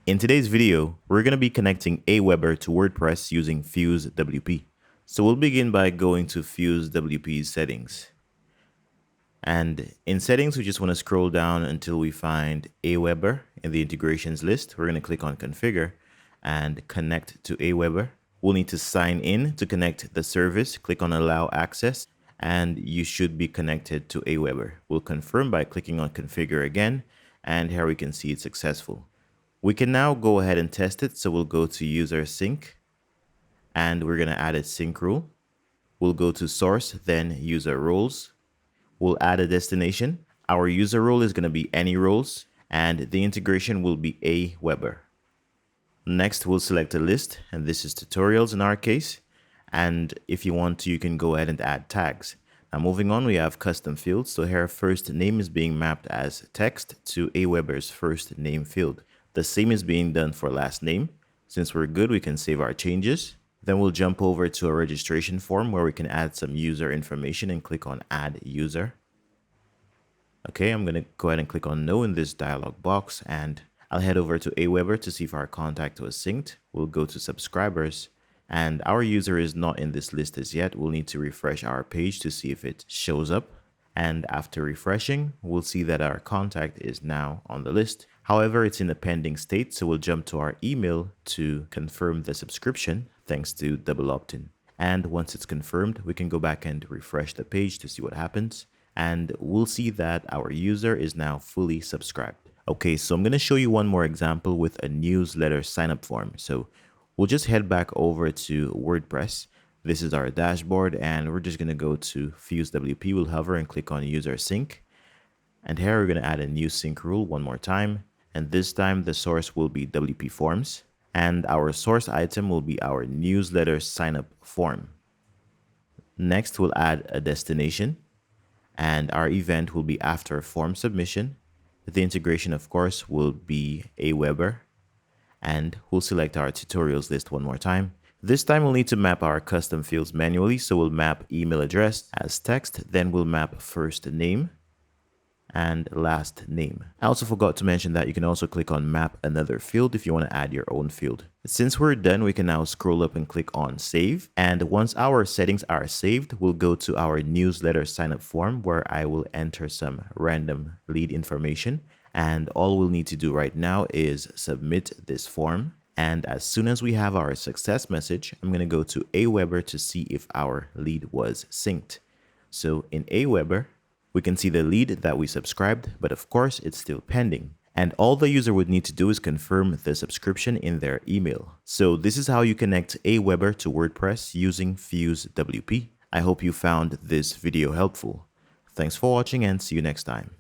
In today's video, we're going to be connecting AWeber to WordPress using FuseWP. So we'll begin by going to FuseWP's settings. And in settings, we just want to scroll down until we find AWeber in the integrations list. We're going to click on configure and connect to AWeber. We'll need to sign in to connect the service. Click on allow access and you should be connected to AWeber. We'll confirm by clicking on configure again. And here we can see it's successful. We can now go ahead and test it. So we'll go to user sync and we're going to add a sync rule. We'll go to source, then user roles. We'll add a destination. Our user role is going to be any roles and the integration will be AWeber. Next, we'll select a list and this is tutorials in our case. And if you want to, you can go ahead and add tags. Now moving on, we have custom fields. So here first name is being mapped as text to AWeber's first name field. The same is being done for last name. Since we're good, we can save our changes. Then we'll jump over to a registration form where we can add some user information and click on add user. Okay, I'm going to go ahead and click on no in this dialog box and I'll head over to AWeber to see if our contact was synced. We'll go to subscribers and our user is not in this list as yet. We'll need to refresh our page to see if it shows up. And after refreshing, we'll see that our contact is now on the list. However, it's in a pending state, so we'll jump to our email to confirm the subscription thanks to double opt-in. And once it's confirmed, we can go back and refresh the page to see what happens. And we'll see that our user is now fully subscribed. Okay, so I'm going to show you one more example with a newsletter sign-up form. So we'll just head back over to WordPress. This is our dashboard and we're just going to go to FuseWP. We'll hover and click on user sync. And here we're going to add a new sync rule one more time. And this time the source will be WP forms. And our source item will be our newsletter sign up form. Next, we'll add a destination. And our event will be after form submission. The integration, of course, will be AWeber. And we'll select our tutorials list one more time. This time we'll need to map our custom fields manually. So we'll map email address as text. Then we'll map first name and last name. I also forgot to mention that you can also click on map another field if you want to add your own field. Since we're done, we can now scroll up and click on save. And once our settings are saved, we'll go to our newsletter sign up form where I will enter some random lead information. And all we'll need to do right now is submit this form. And as soon as we have our success message, I'm going to go to AWeber to see if our lead was synced. So in AWeber, we can see the lead that we subscribed, but of course it's still pending. And all the user would need to do is confirm the subscription in their email. So this is how you connect AWeber to WordPress using FuseWP. I hope you found this video helpful. Thanks for watching and see you next time.